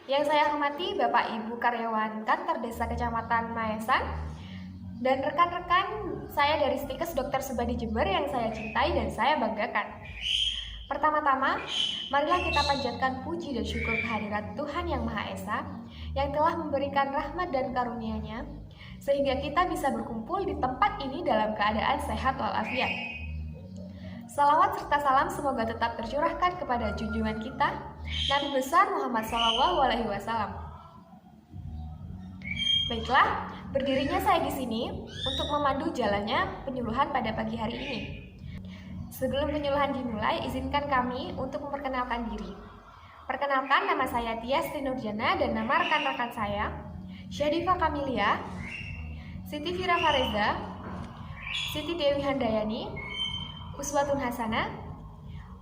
Yang saya hormati Bapak Ibu karyawan Kantor Desa Kecamatan Maesan dan rekan-rekan saya dari Stikes Dr. Subandi Jember yang saya cintai dan saya banggakan. Pertama-tama, marilah kita panjatkan puji dan syukur kehadirat Tuhan Yang Maha Esa yang telah memberikan rahmat dan karunia-Nya sehingga kita bisa berkumpul di tempat ini dalam keadaan sehat walafiat. Salawat serta salam semoga tetap tercurahkan kepada junjungan kita, Nabi besar Muhammad SAW. Baiklah, berdirinya saya di sini untuk memandu jalannya penyuluhan pada pagi hari ini. Sebelum penyuluhan dimulai, izinkan kami untuk memperkenalkan diri. Perkenalkan, nama saya Tias Nurjana dan nama rekan-rekan saya, Syadifa Kamilia, Siti Fira Fareza, Siti Dewi Handayani, Uswatun Hasanah,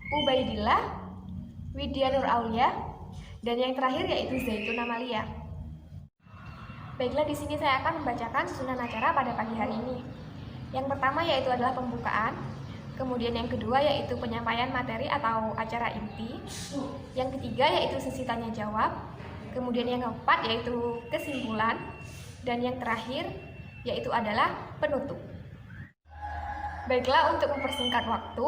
Ubaidillah, Widya Nur Aulia, dan yang terakhir yaitu Zaitun Amalia. Baiklah, di sini saya akan membacakan susunan acara pada pagi hari ini. Yang pertama yaitu adalah pembukaan, kemudian yang kedua yaitu penyampaian materi atau acara inti, yang ketiga yaitu sesi tanya jawab, kemudian yang keempat yaitu kesimpulan, dan yang terakhir yaitu adalah penutup. Baiklah, untuk mempersingkat waktu,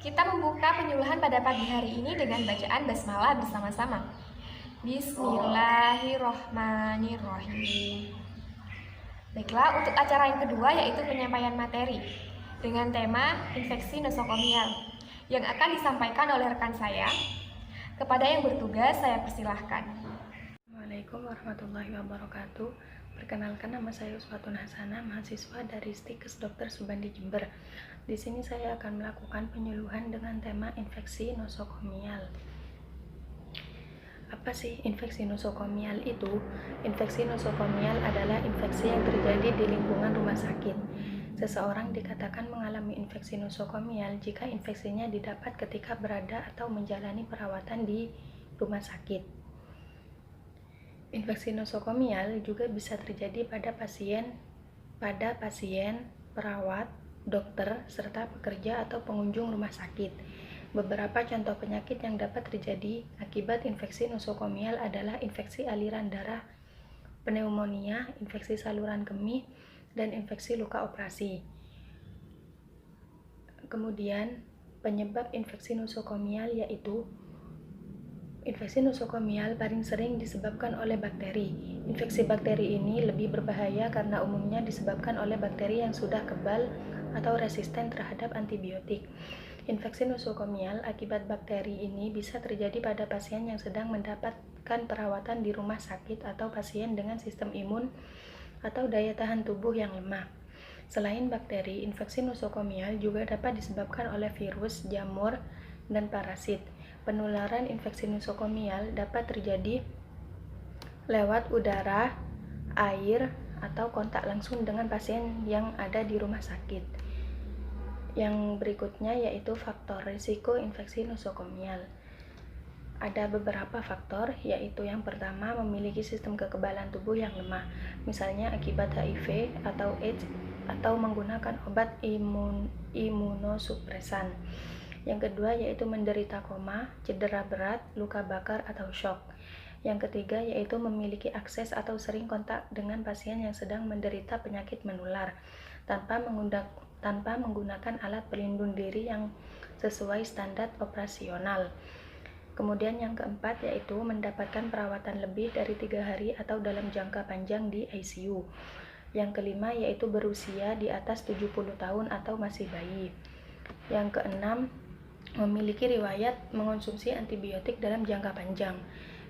kita membuka penyuluhan pada pagi hari ini dengan bacaan basmalah bersama-sama. Bismillahirrohmanirrohim. Baiklah, untuk acara yang kedua yaitu penyampaian materi dengan tema infeksi nosokomial yang akan disampaikan oleh rekan saya. Kepada yang bertugas, saya persilahkan. Assalamualaikum warahmatullahi wabarakatuh. Perkenalkan, nama saya Uswatun Hasanah, mahasiswa dari Stikes Dr. Subandi Jember. Di sini saya akan melakukan penyuluhan dengan tema infeksi nosokomial. Apa sih infeksi nosokomial itu? Infeksi nosokomial adalah infeksi yang terjadi di lingkungan rumah sakit. Seseorang dikatakan mengalami infeksi nosokomial jika infeksinya didapat ketika berada atau menjalani perawatan di rumah sakit. Infeksi nosokomial juga bisa terjadi pada pasien, perawat, dokter, serta pekerja atau pengunjung rumah sakit. Beberapa contoh penyakit yang dapat terjadi akibat infeksi nosokomial adalah infeksi aliran darah, pneumonia, infeksi saluran kemih, dan infeksi luka operasi. Kemudian, penyebab infeksi nosokomial yaitu infeksi nosokomial paling sering disebabkan oleh bakteri. Infeksi bakteri ini lebih berbahaya karena umumnya disebabkan oleh bakteri yang sudah kebal atau resisten terhadap antibiotik. Infeksi nosokomial akibat bakteri ini bisa terjadi pada pasien yang sedang mendapatkan perawatan di rumah sakit atau pasien dengan sistem imun atau daya tahan tubuh yang lemah. Selain bakteri, infeksi nosokomial juga dapat disebabkan oleh virus, jamur, dan parasit. Penularan infeksi nosokomial dapat terjadi lewat udara, air, atau kontak langsung dengan pasien yang ada di rumah sakit. Yang berikutnya yaitu faktor risiko infeksi nosokomial. Ada beberapa faktor, yaitu yang pertama memiliki sistem kekebalan tubuh yang lemah, misalnya akibat HIV atau AIDS atau menggunakan obat imunosupresan. Yang kedua yaitu menderita koma, cedera berat, luka bakar atau shock. Yang ketiga yaitu memiliki akses atau sering kontak dengan pasien yang sedang menderita penyakit menular tanpa menggunakan alat pelindung diri yang sesuai standar operasional. Kemudian yang keempat yaitu mendapatkan perawatan lebih dari 3 hari atau dalam jangka panjang di ICU. Yang kelima yaitu berusia di atas 70 tahun atau masih bayi. Yang keenam, memiliki riwayat mengonsumsi antibiotik dalam jangka panjang.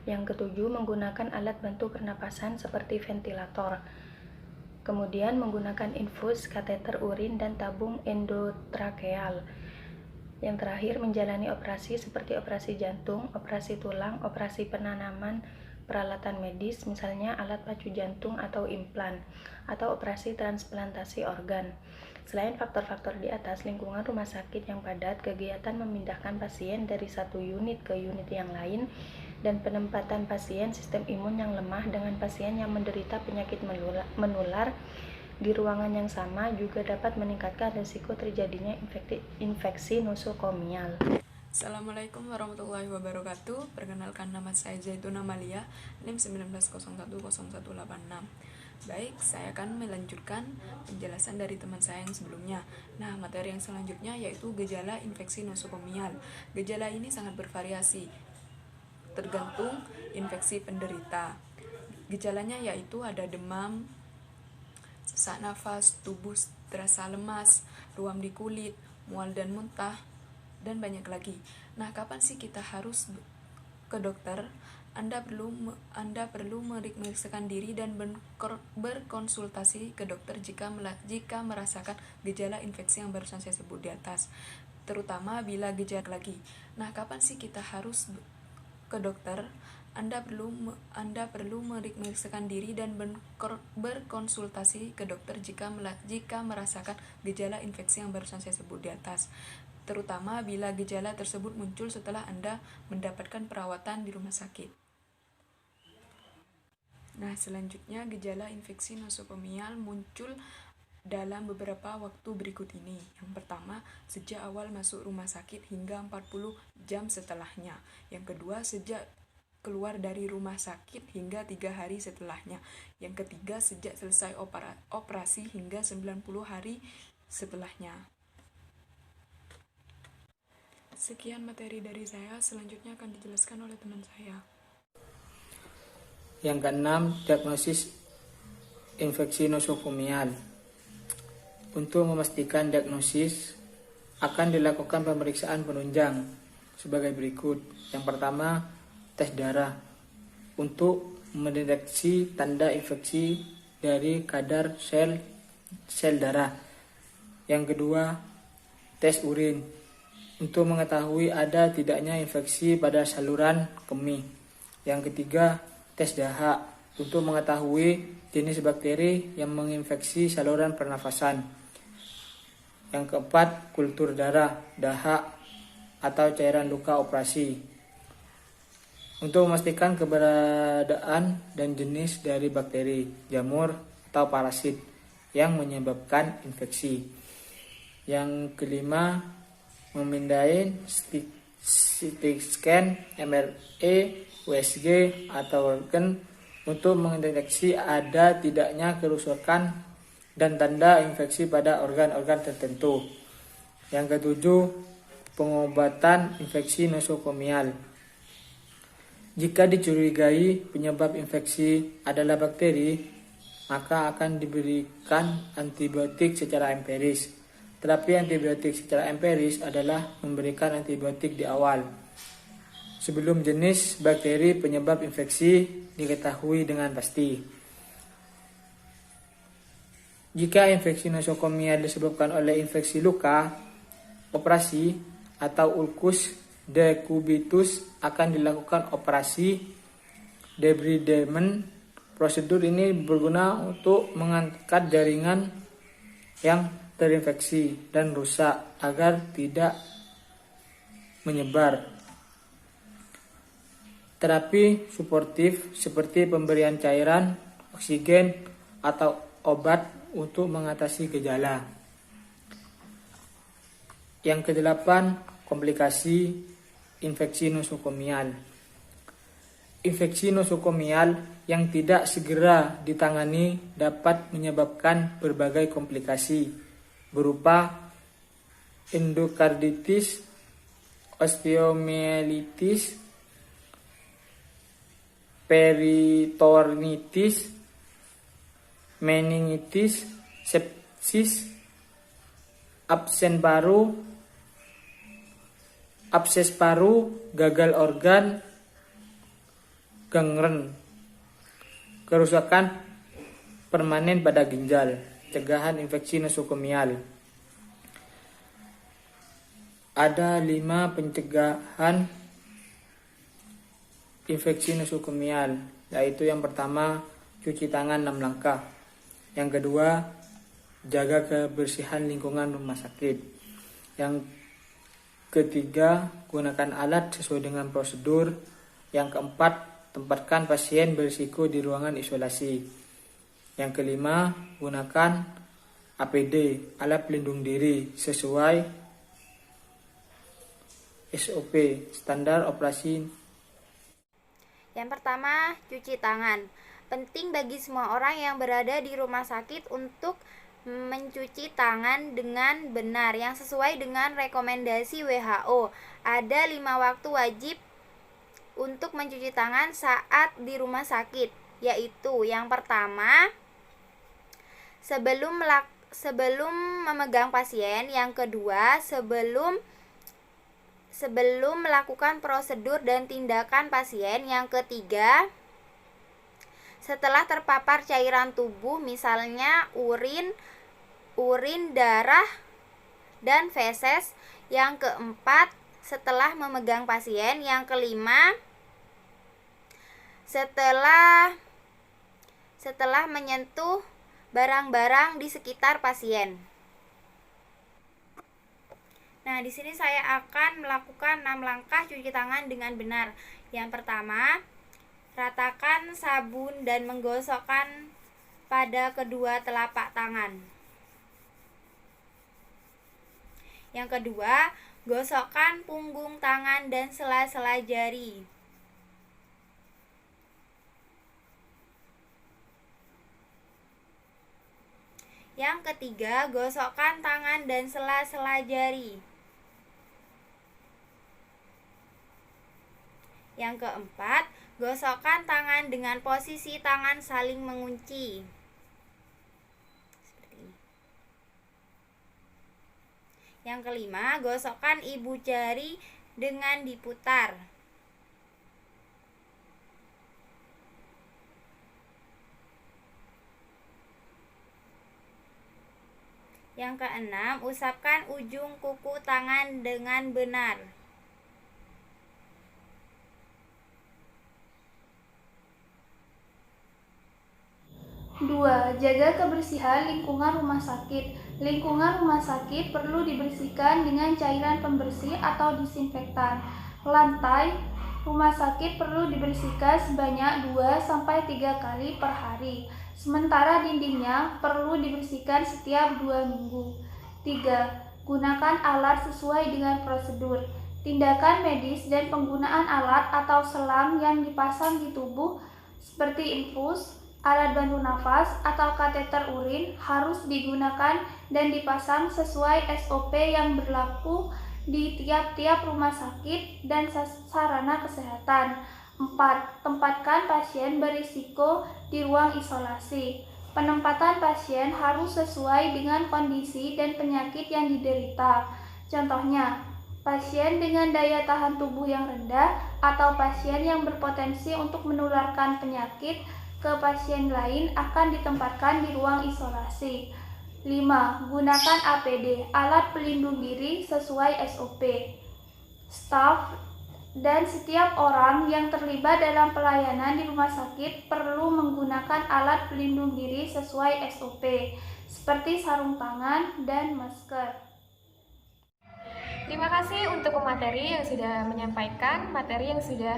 Yang ketujuh, menggunakan alat bantu pernapasan seperti ventilator. Kemudian menggunakan infus, kateter urin, dan tabung endotrakeal. Yang terakhir, menjalani operasi seperti operasi jantung, operasi tulang, operasi penanaman peralatan medis, misalnya alat pacu jantung atau implan, atau operasi transplantasi organ. Selain faktor-faktor di atas, lingkungan rumah sakit yang padat, kegiatan memindahkan pasien dari satu unit ke unit yang lain, dan penempatan pasien sistem imun yang lemah dengan pasien yang menderita penyakit menular di ruangan yang sama juga dapat meningkatkan risiko terjadinya infeksi nosokomial. Assalamualaikum warahmatullahi wabarakatuh. Perkenalkan, nama saya Zaituna Malia, NIM 19010186. Baik, saya akan melanjutkan penjelasan dari teman saya yang sebelumnya. Nah, materi yang selanjutnya yaitu gejala infeksi nosokomial. Gejala ini sangat bervariasi, tergantung infeksi penderita. Gejalanya yaitu ada demam, sesak nafas, tubuh terasa lemas, ruam di kulit, mual dan muntah, dan banyak lagi. Nah, kapan sih kita harus ke dokter? Anda perlu memeriksakan diri dan berkonsultasi ke dokter jika merasakan gejala infeksi yang barusan saya sebut di atas, terutama bila gejala lagi. Nah, kapan sih kita harus ke dokter? Anda perlu memeriksakan diri dan berkonsultasi ke dokter jika merasakan gejala infeksi yang barusan saya sebut di atas, terutama bila gejala tersebut muncul setelah Anda mendapatkan perawatan di rumah sakit. Nah, selanjutnya gejala infeksi nosokomial muncul dalam beberapa waktu berikut ini. Yang pertama, sejak awal masuk rumah sakit hingga 40 jam setelahnya. Yang kedua, sejak keluar dari rumah sakit hingga 3 hari setelahnya. Yang ketiga, sejak selesai operasi hingga 90 hari setelahnya. Sekian materi dari saya, selanjutnya akan dijelaskan oleh teman saya. Yang keenam, diagnosis infeksi nosokomial. Untuk memastikan diagnosis, akan dilakukan pemeriksaan penunjang sebagai berikut. Yang pertama, tes darah untuk mendeteksi tanda infeksi dari kadar sel darah. Yang kedua, tes urin untuk mengetahui ada tidaknya infeksi pada saluran kemih. Yang ketiga, tes dahak untuk mengetahui jenis bakteri yang menginfeksi saluran pernafasan. Yang keempat, kultur darah, dahak atau cairan luka operasi untuk memastikan keberadaan dan jenis dari bakteri, jamur atau parasit yang menyebabkan infeksi. Yang kelima, memindai CT scan, MRI, USG atau Röntgen untuk mendeteksi ada tidaknya kerusakan dan tanda infeksi pada organ-organ tertentu. Yang ketujuh, pengobatan infeksi nosokomial. Jika dicurigai penyebab infeksi adalah bakteri, maka akan diberikan antibiotik secara empiris. Terapi antibiotik secara empiris adalah memberikan antibiotik di awal, sebelum jenis bakteri penyebab infeksi diketahui dengan pasti. Jika infeksi nosokomial disebabkan oleh infeksi luka, operasi atau ulkus dekubitus akan dilakukan operasi debridement. Prosedur ini berguna untuk mengangkat jaringan yang terinfeksi dan rusak agar tidak menyebar. Terapi suportif seperti pemberian cairan, oksigen, atau obat untuk mengatasi gejala. Yang kedelapan, komplikasi infeksi nosokomial. Infeksi nosokomial yang tidak segera ditangani dapat menyebabkan berbagai komplikasi berupa endokarditis, osteomielitis, peritornitis, meningitis, sepsis, abses paru, gagal organ, gangren, kerusakan permanen pada ginjal. Cegahan infeksi nosokomial. Ada 5 pencegahan infeksi nosokomial, yaitu yang pertama, cuci tangan 6 langkah. Yang kedua, jaga kebersihan lingkungan rumah sakit. Yang ketiga, gunakan alat sesuai dengan prosedur. Yang keempat, tempatkan pasien berisiko di ruangan isolasi. Yang kelima, gunakan APD, alat pelindung diri, sesuai SOP, standar operasi. Yang pertama, cuci tangan. Penting bagi semua orang yang berada di rumah sakit untuk mencuci tangan dengan benar yang sesuai dengan rekomendasi WHO. Ada 5 waktu wajib untuk mencuci tangan saat di rumah sakit, yaitu yang pertama, sebelum memegang pasien, yang kedua, sebelum melakukan prosedur dan tindakan pasien, yang ketiga, setelah terpapar cairan tubuh misalnya urin, darah, dan feses, yang keempat, setelah memegang pasien, yang kelima, setelah menyentuh barang-barang di sekitar pasien. Nah, di sini saya akan melakukan 6 langkah cuci tangan dengan benar. Yang pertama, ratakan sabun dan menggosokkan pada kedua telapak tangan. Yang kedua, gosokkan punggung tangan dan sela-sela jari. Yang ketiga, gosokkan tangan dan sela-sela jari. Yang keempat, gosokkan tangan dengan posisi tangan saling mengunci. Seperti ini. Yang kelima, gosokkan ibu jari dengan diputar. Yang keenam, usapkan ujung kuku tangan dengan benar. Dua, jaga kebersihan lingkungan rumah sakit. Lingkungan rumah sakit perlu dibersihkan dengan cairan pembersih atau disinfektan. Lantai rumah sakit perlu dibersihkan sebanyak 2-3 kali per hari. Sementara dindingnya perlu dibersihkan setiap 2 minggu. 3. Gunakan alat sesuai dengan prosedur. Tindakan medis dan penggunaan alat atau selang yang dipasang di tubuh seperti infus, alat bantu nafas, atau kateter urin harus digunakan dan dipasang sesuai SOP yang berlaku di tiap-tiap rumah sakit dan sarana kesehatan. 4. Tempatkan pasien berisiko di ruang isolasi. Penempatan pasien harus sesuai dengan kondisi dan penyakit yang diderita. Contohnya, pasien dengan daya tahan tubuh yang rendah atau pasien yang berpotensi untuk menularkan penyakit ke pasien lain akan ditempatkan di ruang isolasi. 5. Gunakan APD, alat pelindung diri sesuai SOP. Staf dan setiap orang yang terlibat dalam pelayanan di rumah sakit perlu menggunakan alat pelindung diri sesuai SOP, seperti sarung tangan dan masker. Terima kasih untuk pemateri yang sudah menyampaikan materi yang sudah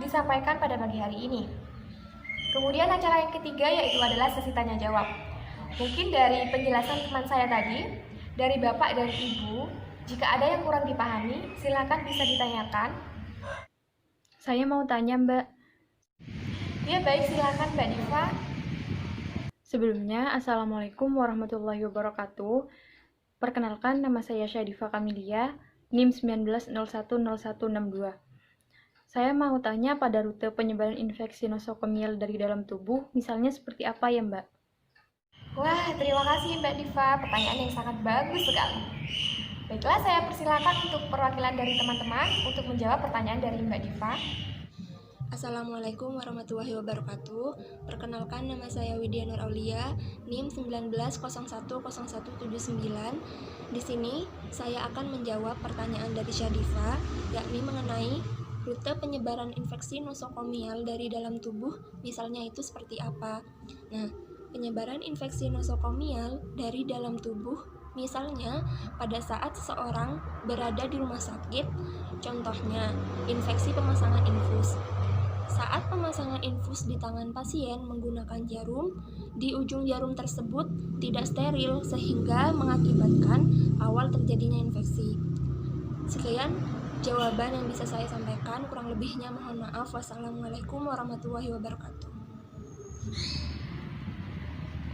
disampaikan pada pagi hari ini. Kemudian acara yang ketiga yaitu adalah sesi tanya jawab. Mungkin dari penjelasan teman saya tadi, dari Bapak dan Ibu, jika ada yang kurang dipahami, silakan bisa ditanyakan. Saya mau tanya, Mbak. Ya baik, silakan Mbak Diva. Sebelumnya, Assalamualaikum warahmatullahi wabarakatuh. Perkenalkan, nama saya Syadifa Kamilia, NIM 19010162. Saya mau tanya pada rute penyebaran infeksi nosokomial dari dalam tubuh, misalnya seperti apa ya, Mbak? Wah, terima kasih Mbak Diva, pertanyaan yang sangat bagus sekali. Baiklah, saya persilakan untuk perwakilan dari teman-teman untuk menjawab pertanyaan dari Mbak Diva. Assalamualaikum warahmatullahi wabarakatuh. Perkenalkan, nama saya Widya Nur Aulia, NIM 19010179. Di sini saya akan menjawab pertanyaan dari Syadifa, yakni mengenai rute penyebaran infeksi nosokomial dari dalam tubuh, misalnya itu seperti apa. Nah, penyebaran infeksi nosokomial dari dalam tubuh misalnya pada saat seseorang berada di rumah sakit, contohnya infeksi pemasangan infus. Saat pemasangan infus di tangan pasien menggunakan jarum, di ujung jarum tersebut tidak steril sehingga mengakibatkan awal terjadinya infeksi. Sekian jawaban yang bisa saya sampaikan. Kurang lebihnya mohon maaf. Wassalamualaikum warahmatullahi wabarakatuh.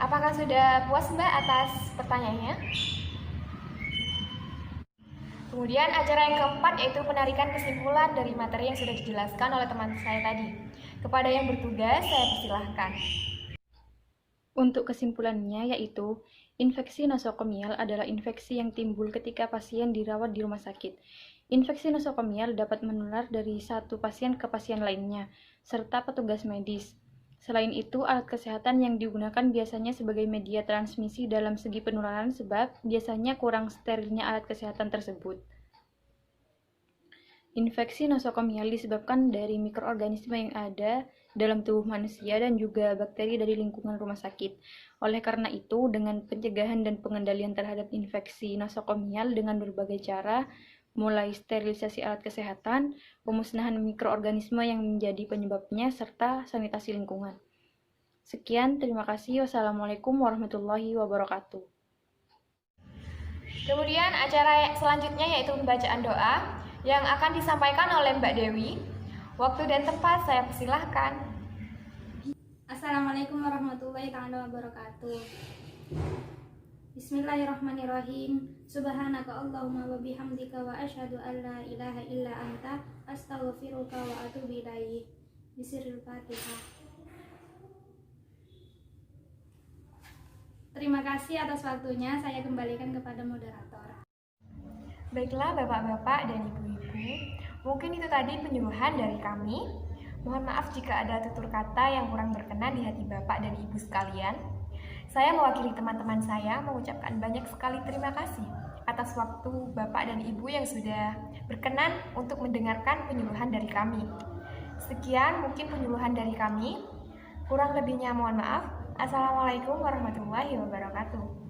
Apakah sudah puas Mbak atas pertanyaannya? Kemudian acara yang keempat yaitu penarikan kesimpulan dari materi yang sudah dijelaskan oleh teman saya tadi. Kepada yang bertugas, saya persilahkan. Untuk kesimpulannya yaitu, infeksi nosokomial adalah infeksi yang timbul ketika pasien dirawat di rumah sakit. Infeksi nosokomial dapat menular dari satu pasien ke pasien lainnya, serta petugas medis. Selain itu, alat kesehatan yang digunakan biasanya sebagai media transmisi dalam segi penularan sebab biasanya kurang sterilnya alat kesehatan tersebut. Infeksi nosokomial disebabkan dari mikroorganisme yang ada dalam tubuh manusia dan juga bakteri dari lingkungan rumah sakit. Oleh karena itu, dengan pencegahan dan pengendalian terhadap infeksi nosokomial dengan berbagai cara, mulai sterilisasi alat kesehatan, pemusnahan mikroorganisme yang menjadi penyebabnya, serta sanitasi lingkungan. Sekian, terima kasih. Wassalamualaikum warahmatullahi wabarakatuh. Kemudian acara selanjutnya yaitu pembacaan doa yang akan disampaikan oleh Mbak Dewi. Waktu dan tempat saya persilahkan. Assalamualaikum warahmatullahi wabarakatuh. Bismillahirrahmanirrahim. Subhanaka Allahumma wa bihamdika wa asyhadu an la ilaha illa anta astaghfiruka wa atubu ilaik. Bismillahil Fatihah. Terima kasih atas waktunya. Saya kembalikan kepada moderator. Baiklah Bapak-bapak dan Ibu-ibu, mungkin itu tadi penyuluhan dari kami. Mohon maaf jika ada tutur kata yang kurang berkenan di hati Bapak dan Ibu sekalian. Saya mewakili teman-teman saya mengucapkan banyak sekali terima kasih atas waktu Bapak dan Ibu yang sudah berkenan untuk mendengarkan penyuluhan dari kami. Sekian mungkin penyuluhan dari kami. Kurang lebihnya mohon maaf. Assalamualaikum warahmatullahi wabarakatuh.